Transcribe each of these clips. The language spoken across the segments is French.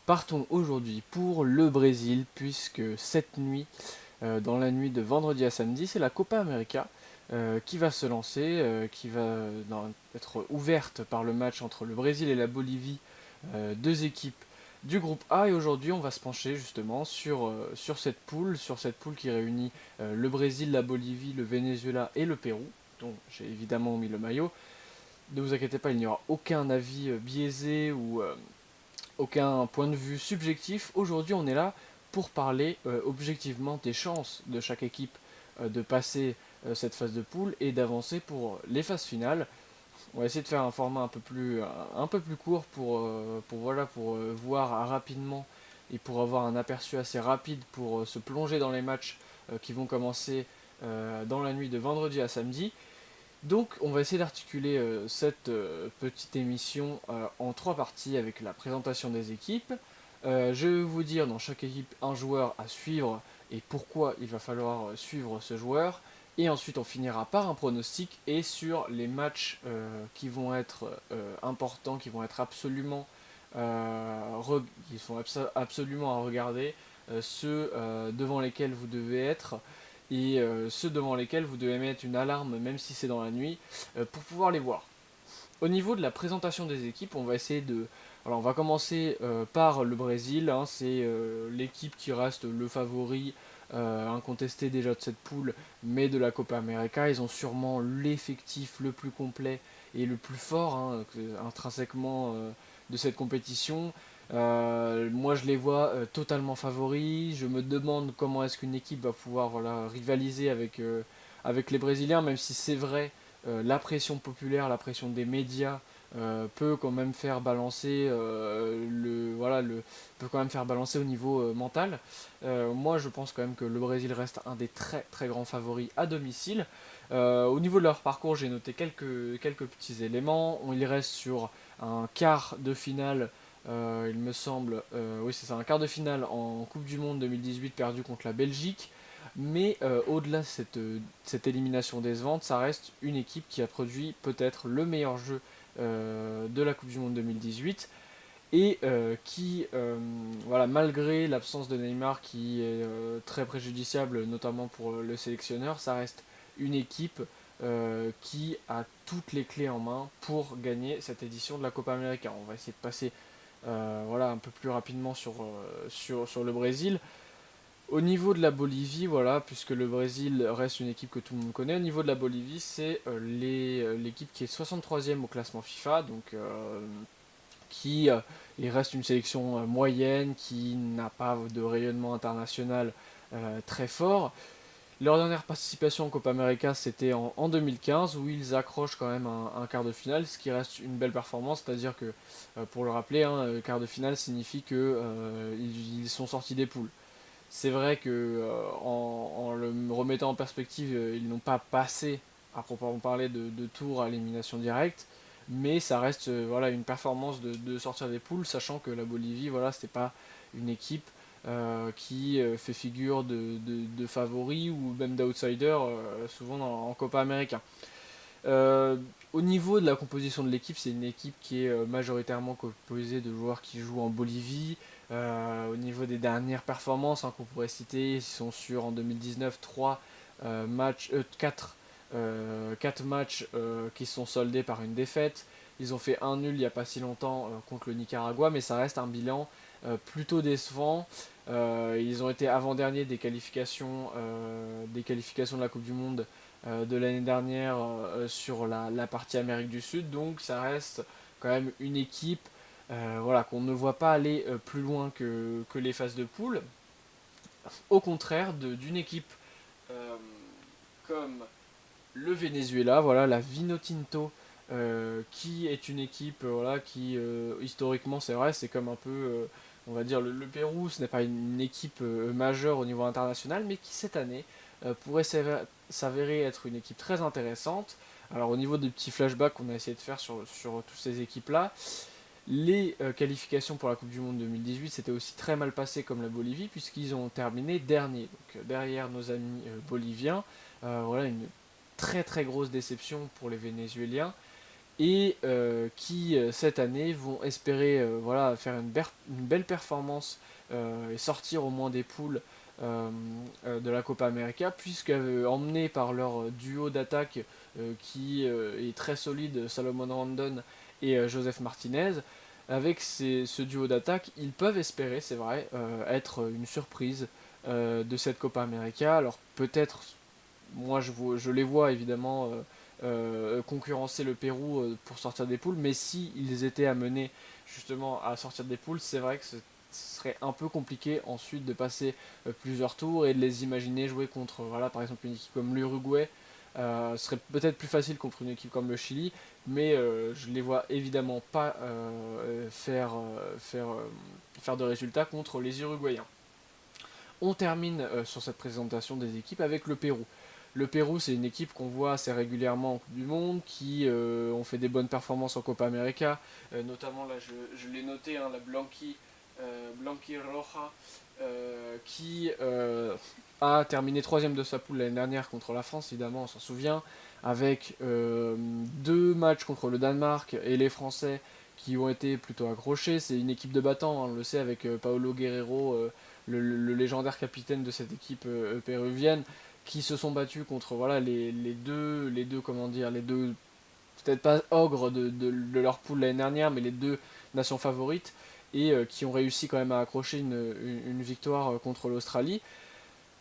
Partons aujourd'hui pour le Brésil, puisque cette nuit, dans la nuit de vendredi à samedi, c'est la Copa América qui va se lancer, qui va être ouverte par le match entre le Brésil et la Bolivie, deux équipes du groupe A. Et aujourd'hui, on va se pencher justement sur cette poule qui réunit le Brésil, la Bolivie, le Venezuela et le Pérou, dont j'ai évidemment mis le maillot. Ne vous inquiétez pas, il n'y aura aucun avis biaisé ou aucun point de vue subjectif. Aujourd'hui, on est là pour parler objectivement des chances de chaque équipe de passer cette phase de poule et d'avancer pour les phases finales. On va essayer de faire un format un peu plus court pour voir rapidement et pour avoir un aperçu assez rapide pour se plonger dans les matchs qui vont commencer dans la nuit de vendredi à samedi. Donc, on va essayer d'articuler cette petite émission en trois parties avec la présentation des équipes. Je vais vous dire dans chaque équipe un joueur à suivre et pourquoi il va falloir suivre ce joueur. Et ensuite, on finira par un pronostic et sur les matchs qui vont être importants, qui sont absolument à regarder, ceux devant lesquels vous devez être et ceux devant lesquels vous devez mettre une alarme, même si c'est dans la nuit, pour pouvoir les voir. Au niveau de la présentation des équipes, on va essayer de. Alors, on va commencer par le Brésil, hein, c'est l'équipe qui reste le favori incontesté déjà de cette poule, mais de la Copa América. Ils ont sûrement l'effectif le plus complet et le plus fort, hein, intrinsèquement, de cette compétition. Moi, je les vois totalement favoris. Je me demande comment est-ce qu'une équipe va pouvoir voilà, rivaliser avec les Brésiliens, même si c'est vrai, la pression populaire, la pression des médias peut quand même faire balancer peut quand même faire balancer au niveau mental. Moi, je pense quand même que le Brésil reste un des très très grands favoris à domicile. Au niveau de leur parcours, j'ai noté quelques petits éléments. Il reste sur un quart de finale, il me semble, oui c'est ça, un quart de finale en Coupe du Monde 2018 perdu contre la Belgique. Mais au-delà de cette élimination décevante, ça reste une équipe qui a produit peut-être le meilleur jeu de la Coupe du Monde 2018 et voilà, malgré l'absence de Neymar qui est très préjudiciable, notamment pour le sélectionneur, ça reste une équipe qui a toutes les clés en main pour gagner cette édition de la Copa América. On va essayer de passer voilà, un peu plus rapidement sur le Brésil. Au niveau de la Bolivie, voilà, puisque le Brésil reste une équipe que tout le monde connaît, au niveau de la Bolivie, c'est l'équipe qui est 63e au classement FIFA, donc qui il reste une sélection moyenne, qui n'a pas de rayonnement international très fort. Leur dernière participation en Copa América, c'était en 2015, où ils accrochent quand même un quart de finale, ce qui reste une belle performance, c'est-à-dire que, pour le rappeler, hein, quart de finale signifie que ils sont sortis des poules. C'est vrai que en le remettant en perspective, ils n'ont pas passé à proprement parler de tour à élimination directe, mais ça reste voilà, une performance de sortir des poules, sachant que la Bolivie, voilà, c'était pas une équipe qui fait figure de favori ou même d'outsider souvent en Copa América. Euh, Au niveau de la composition de l'équipe, c'est une équipe qui est majoritairement composée de joueurs qui jouent en Bolivie. Au niveau des dernières performances hein, qu'on pourrait citer, ils sont sur en 2019 4 matchs qui sont soldés par une défaite. Ils ont fait un nul il n'y a pas si longtemps contre le Nicaragua, mais ça reste un bilan plutôt décevant. Ils ont été avant-derniers des qualifications de la Coupe du Monde de l'année dernière sur la partie Amérique du Sud. Donc ça reste quand même une équipe voilà, qu'on ne voit pas aller plus loin que les phases de poule. Au contraire d'une équipe euh, comme le Venezuela, voilà, la Vinotinto, qui est une équipe voilà, qui historiquement c'est vrai, c'est comme un peu on va dire le Pérou, ce n'est pas une équipe majeure au niveau international, mais qui cette année pourrait s'avérer être une équipe très intéressante. Alors au niveau des petits flashbacks qu'on a essayé de faire sur toutes ces équipes-là, les qualifications pour la Coupe du Monde 2018 s'étaient aussi très mal passées comme la Bolivie, puisqu'ils ont terminé dernier. Donc derrière nos amis boliviens, voilà une très très grosse déception pour les Vénézuéliens et qui cette année vont espérer voilà, faire une belle performance et sortir au moins des poules de la Copa América, puisque emmenés par leur duo d'attaque qui est très solide, Salomon Rondon et Joseph Martinez, avec ce duo d'attaque, ils peuvent espérer, c'est vrai, être une surprise de cette Copa América. Alors peut-être, moi je les vois évidemment concurrencer le Pérou pour sortir des poules, mais si ils étaient amenés justement à sortir des poules, c'est vrai que ce serait un peu compliqué ensuite de passer plusieurs tours et de les imaginer jouer contre, voilà, par exemple une équipe comme l'Uruguay. Ce serait peut-être plus facile contre une équipe comme le Chili, mais je ne les vois évidemment pas faire de résultats contre les Uruguayens. On termine sur cette présentation des équipes avec le Pérou. Le Pérou, c'est une équipe qu'on voit assez régulièrement en Coupe du Monde, qui ont fait des bonnes performances en Copa América, notamment là je l'ai noté, hein, la Blanqui Roja, qui a terminé troisième de sa poule l'année dernière contre la France, évidemment, on s'en souvient, avec deux matchs contre le Danemark et les Français qui ont été plutôt accrochés. C'est une équipe de battants, hein, on le sait, avec Paolo Guerrero, le légendaire capitaine de cette équipe péruvienne, qui se sont battus contre voilà, les deux, comment dire, les deux, peut-être pas ogres de leur poule l'année dernière, mais les deux nations favorites, et qui ont réussi quand même à accrocher une victoire contre l'Australie.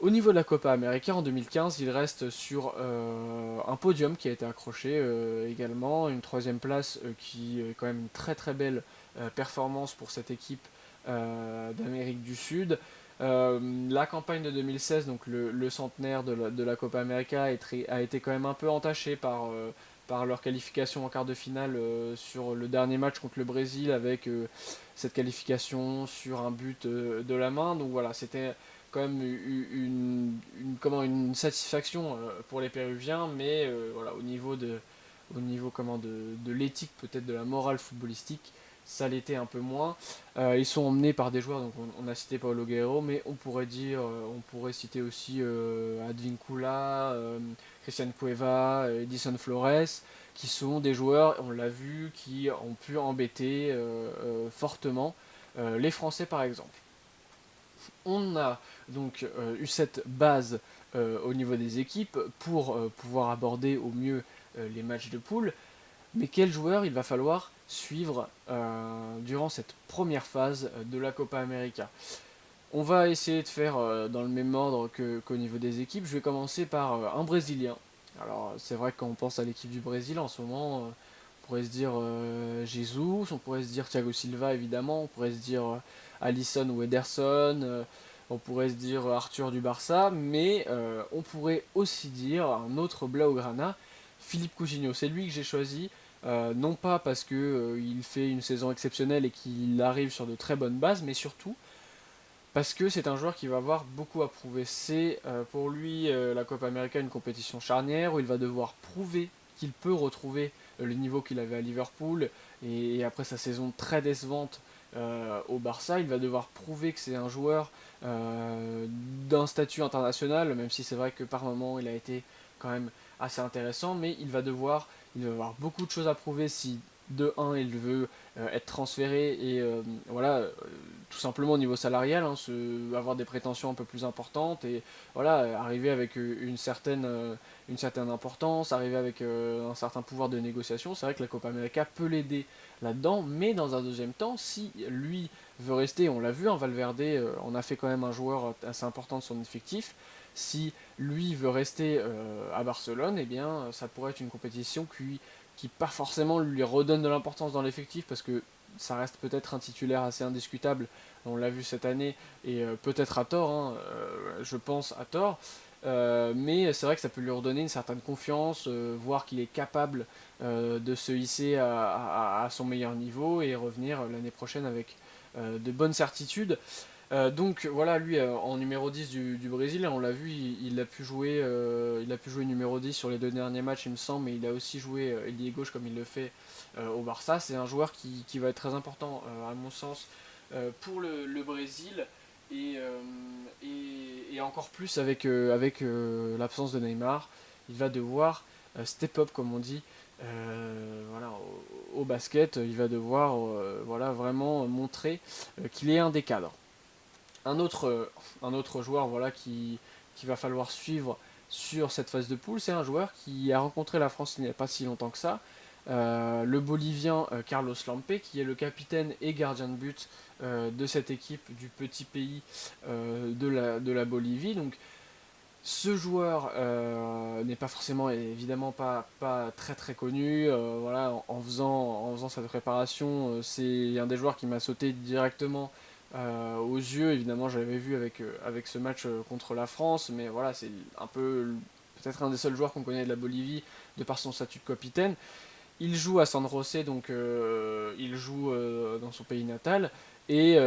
Au niveau de la Copa América en 2015, il reste sur un podium qui a été accroché également, une troisième place qui est quand même une très très belle performance pour cette équipe d'Amérique du Sud. La campagne de 2016, donc le centenaire de la Copa América, a été quand même un peu entachée par leur qualification en quart de finale sur le dernier match contre le Brésil, avec cette qualification sur un but de la main. Donc voilà, c'était quand même une satisfaction pour les Péruviens, mais voilà, au niveau de l'éthique, peut-être de la morale footballistique, ça l'était un peu moins. Ils sont emmenés par des joueurs, donc on a cité Paulo Guerrero, mais on pourrait citer aussi Advincula, Christian Cueva, Edison Flores, qui sont des joueurs, on l'a vu, qui ont pu embêter fortement les Français par exemple. On a donc eu cette base au niveau des équipes pour pouvoir aborder au mieux les matchs de poule, mais quel joueur il va falloir suivre durant cette première phase de la Copa América. On va essayer de faire dans le même ordre qu'au niveau des équipes. Je vais commencer par un Brésilien. Alors c'est vrai que quand on pense à l'équipe du Brésil en ce moment, on pourrait se dire Jesus, on pourrait se dire Thiago Silva évidemment, on pourrait se dire Alisson ou Ederson, on pourrait se dire Arthur du Barça, mais on pourrait aussi dire un autre Blaugrana, Philippe Coutinho. C'est lui que j'ai choisi, non pas parce que il fait une saison exceptionnelle et qu'il arrive sur de très bonnes bases, mais surtout parce que c'est un joueur qui va avoir beaucoup à prouver. C'est pour lui la Copa América une compétition charnière où il va devoir prouver qu'il peut retrouver le niveau qu'il avait à Liverpool et après sa saison très décevante au Barça, il va devoir prouver que c'est un joueur d'un statut international, même si c'est vrai que par moment il a été quand même assez intéressant, mais il va avoir beaucoup de choses à prouver si de un il veut être transféré et voilà tout simplement au niveau salarial, hein, avoir des prétentions un peu plus importantes et voilà, arriver avec une certaine importance, arriver avec un certain pouvoir de négociation. C'est vrai que la Copa América peut l'aider là-dedans, mais dans un deuxième temps, si lui veut rester, on l'a vu, hein, Valverde on a fait quand même un joueur assez important de son effectif. Si lui veut rester à Barcelone, eh bien ça pourrait être une compétition qui pas forcément lui redonne de l'importance dans l'effectif parce que ça reste peut-être un titulaire assez indiscutable, on l'a vu cette année, et peut-être à tort, hein, je pense à tort, mais c'est vrai que ça peut lui redonner une certaine confiance, voir qu'il est capable de se hisser à son meilleur niveau et revenir l'année prochaine avec de bonnes certitudes. Donc voilà, lui en numéro 10 du Brésil, on l'a vu, il a pu jouer numéro 10 sur les deux derniers matchs, il me semble, mais il a aussi joué ailier gauche comme il le fait au Barça. C'est un joueur qui va être très important, à mon sens, pour le Brésil, et, euh, et encore plus avec l'absence de Neymar. Il va devoir step up, comme on dit, voilà, au basket, il va devoir voilà, vraiment montrer qu'il est un des cadres. Un autre joueur voilà, qui va falloir suivre sur cette phase de poule, c'est un joueur qui a rencontré la France il n'y a pas si longtemps que ça, le Bolivien Carlos Lampe, qui est le capitaine et gardien de but de cette équipe du petit pays de la Bolivie. Donc ce joueur n'est pas forcément, évidemment pas très très connu. Voilà, en faisant cette préparation, c'est un des joueurs qui m'a sauté directement aux yeux. Évidemment, j'avais vu avec ce match contre la France, mais voilà, c'est un peu peut-être un des seuls joueurs qu'on connaît de la Bolivie de par son statut de capitaine. Il joue à San José, donc il joue dans son pays natal. Et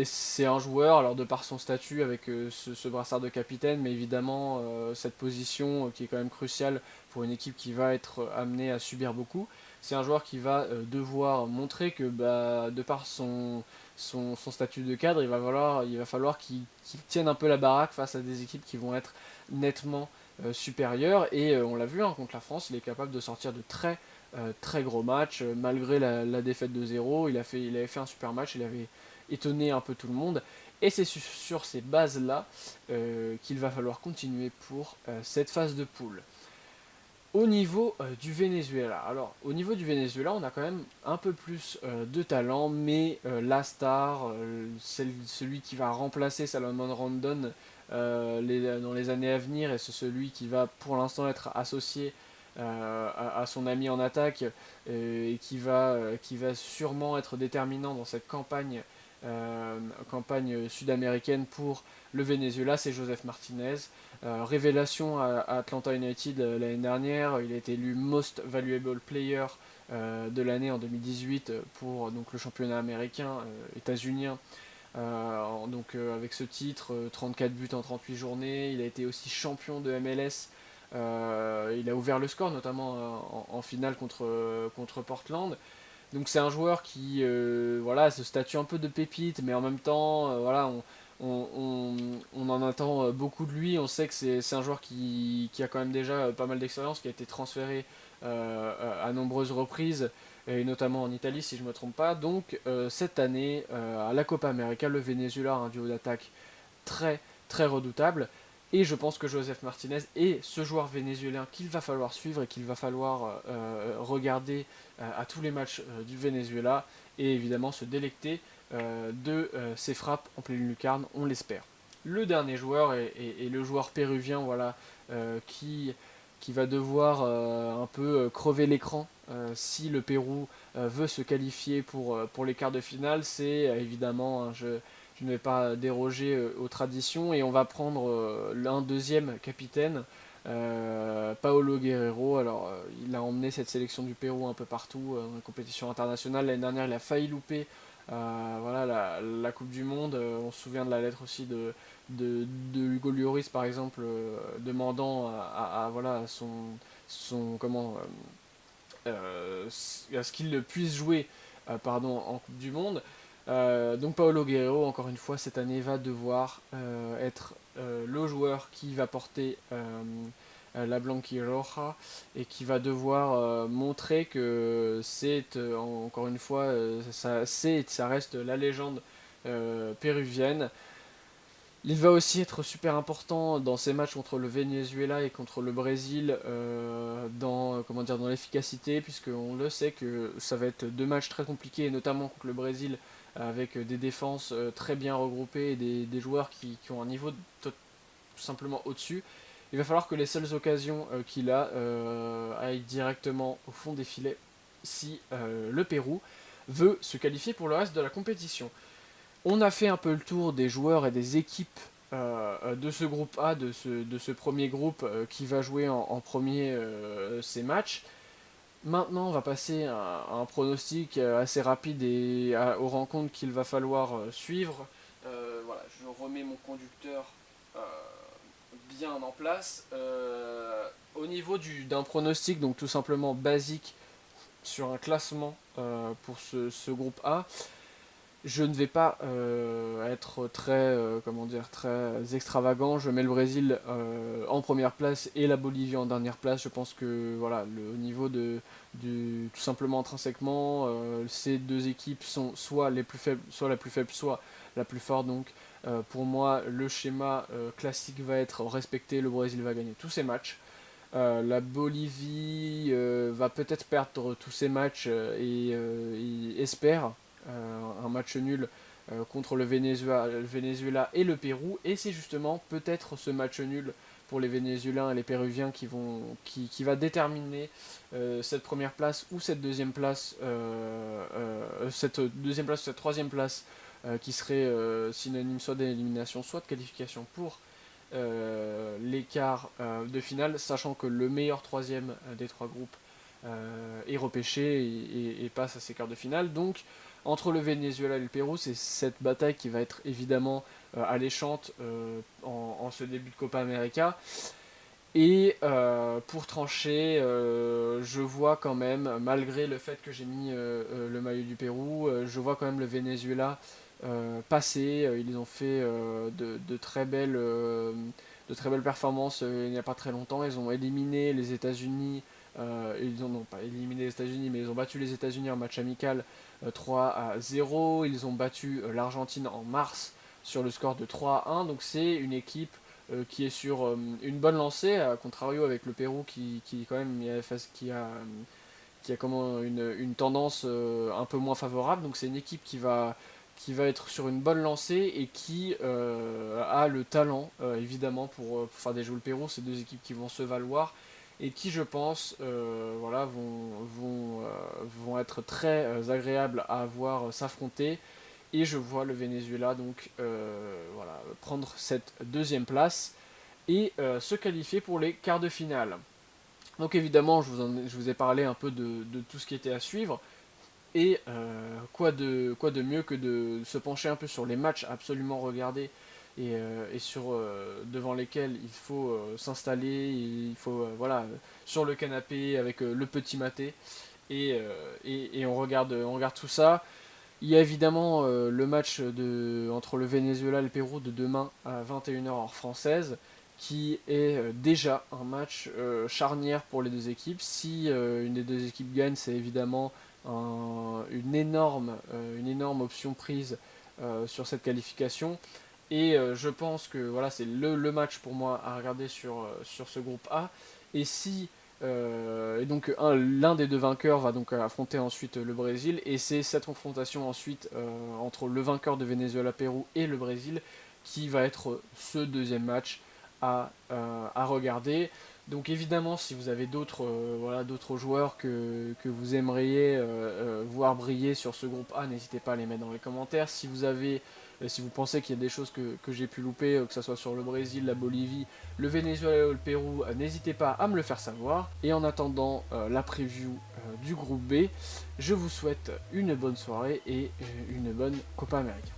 c'est un joueur, alors de par son statut avec ce brassard de capitaine, mais évidemment cette position qui est quand même cruciale pour une équipe qui va être amenée à subir beaucoup, c'est un joueur qui va devoir montrer que bah, de par son statut de cadre, il va falloir qu'il tienne un peu la baraque face à des équipes qui vont être nettement supérieures. Et on l'a vu hein, contre la France, il est capable de sortir de très gros match, malgré la défaite de 0, il avait fait un super match, il avait étonné un peu tout le monde, et c'est sur ces bases-là qu'il va falloir continuer pour cette phase de poule. Au niveau du Venezuela, alors au niveau du Venezuela, on a quand même un peu plus de talent, mais la star, celui qui va remplacer Salomon Rondon dans les années à venir, et c'est celui qui va pour l'instant être associé à son ami en attaque et qui va sûrement être déterminant dans cette campagne sud-américaine pour le Venezuela, c'est Joseph Martinez. Révélation à Atlanta United l'année dernière, il a été élu Most Valuable Player de l'année en 2018 pour donc, le championnat américain états-unien. Avec ce titre, 34 buts en 38 journées, il a été aussi champion de MLS. Il a ouvert le score notamment en finale contre Portland. Donc c'est un joueur qui voilà, se statue un peu de pépite, mais en même temps, voilà, on en attend beaucoup de lui. On sait que c'est un joueur qui a quand même déjà pas mal d'expérience, qui a été transféré à nombreuses reprises, et notamment en Italie si je ne me trompe pas. Donc cette année, à la Copa América, le Venezuela a un duo d'attaque très très redoutable. Et je pense que Joseph Martinez est ce joueur vénézuélien qu'il va falloir suivre et qu'il va falloir regarder à tous les matchs du Venezuela et évidemment se délecter de ses frappes en pleine lucarne, on l'espère. Le dernier joueur est le joueur péruvien voilà, qui va devoir un peu crever l'écran si le Pérou veut se qualifier pour les quarts de finale. C'est évidemment un jeu. Je ne vais pas déroger aux traditions et on va prendre un deuxième capitaine, Paolo Guerrero. Alors, il a emmené cette sélection du Pérou un peu partout dans les compétitions internationales. L'année dernière, il a failli louper voilà, la Coupe du Monde. On se souvient de la lettre aussi de Hugo Lloris, par exemple, demandant voilà, à ce qu'il puisse jouer pardon, en Coupe du Monde. Donc Paolo Guerrero, encore une fois, cette année va devoir être le joueur qui va porter la Blanquiroja et qui va devoir montrer que c'est, encore une fois, ça reste la légende péruvienne. Il va aussi être super important dans ces matchs contre le Venezuela et contre le Brésil dans, comment dire, dans l'efficacité, puisqu'on le sait que ça va être deux matchs très compliqués, et notamment contre le Brésil, avec des défenses très bien regroupées et des joueurs qui ont un niveau tout simplement au-dessus. Il va falloir que les seules occasions qu'il a aillent directement au fond des filets si le Pérou veut se qualifier pour le reste de la compétition. On a fait un peu le tour des joueurs et des équipes de ce groupe A, de ce premier groupe qui va jouer en premier ces matchs. Maintenant, on va passer à un pronostic assez rapide et aux rencontres qu'il va falloir suivre. Voilà, je remets mon conducteur euh, bien en place. Au niveau d'un pronostic, donc tout simplement basique sur un classement pour ce groupe A, Je ne vais pas être très, comment dire, très extravagant. Je mets le Brésil en première place et la Bolivie en dernière place. Je pense que voilà, au niveau tout simplement intrinsèquement, ces deux équipes sont soit les plus faibles, soit la plus faible, soit la plus forte. Donc pour moi, le schéma classique va être respecté. Le Brésil va gagner tous ses matchs. La Bolivie va peut-être perdre tous ses matchs et espère un match nul contre le Venezuela et le Pérou. Et c'est justement peut-être ce match nul pour les Vénézuéliens et les Péruviens qui va déterminer cette première place ou cette deuxième place, cette troisième place qui serait synonyme soit d'élimination, soit de qualification pour l'écart de finale, sachant que le meilleur troisième des trois groupes est repêché et passe à ces quarts de finale. Donc, entre le Venezuela et le Pérou, c'est cette bataille qui va être évidemment alléchante en ce début de Copa América. Et pour trancher, je vois quand même, malgré le fait que j'ai mis le maillot du Pérou, je vois quand même le Venezuela passer. Ils ont fait de très belles performances il n'y a pas très longtemps. Ils ont éliminé les États-Unis. Ils n'ont pas éliminé les États-Unis, mais ils ont battu les États-Unis en match amical 3-0. Ils ont battu l'Argentine en mars sur le score de 3-1. Donc c'est une équipe qui est sur une bonne lancée, à contrario avec le Pérou qui quand même qui a comment une tendance un peu moins favorable. Donc c'est une équipe qui va être sur une bonne lancée et qui a le talent évidemment pour faire déjouer le Pérou. C'est deux équipes qui vont se valoir et qui je pense voilà, vont être très agréables à voir s'affronter. Et je vois le Venezuela donc voilà, prendre cette deuxième place et se qualifier pour les quarts de finale. Donc évidemment, je vous ai parlé un peu de tout ce qui était à suivre. Et quoi de mieux que de se pencher un peu sur les matchs absolument regardés et devant lesquels il faut s'installer, il faut voilà, sur le canapé avec le petit maté et on regarde tout ça. Il y a évidemment le match entre le Venezuela et le Pérou de demain à 21 h heure française, qui est déjà un match charnière pour les deux équipes. Si une des deux équipes gagne, c'est évidemment une énorme option prise sur cette qualification. Et je pense que voilà, c'est le match pour moi à regarder sur ce groupe A. Et si et donc l'un des deux vainqueurs va donc affronter ensuite le Brésil et c'est cette confrontation ensuite entre le vainqueur de Venezuela-Pérou et le Brésil qui va être ce deuxième match à regarder. Donc évidemment si vous avez d'autres voilà, d'autres joueurs que vous aimeriez voir briller sur ce groupe A, n'hésitez pas à les mettre dans les commentaires. Si vous avez si vous pensez qu'il y a des choses que j'ai pu louper, que ce soit sur le Brésil, la Bolivie, le Venezuela ou le Pérou, n'hésitez pas à me le faire savoir. Et en attendant la preview du groupe B, je vous souhaite une bonne soirée et une bonne Copa América.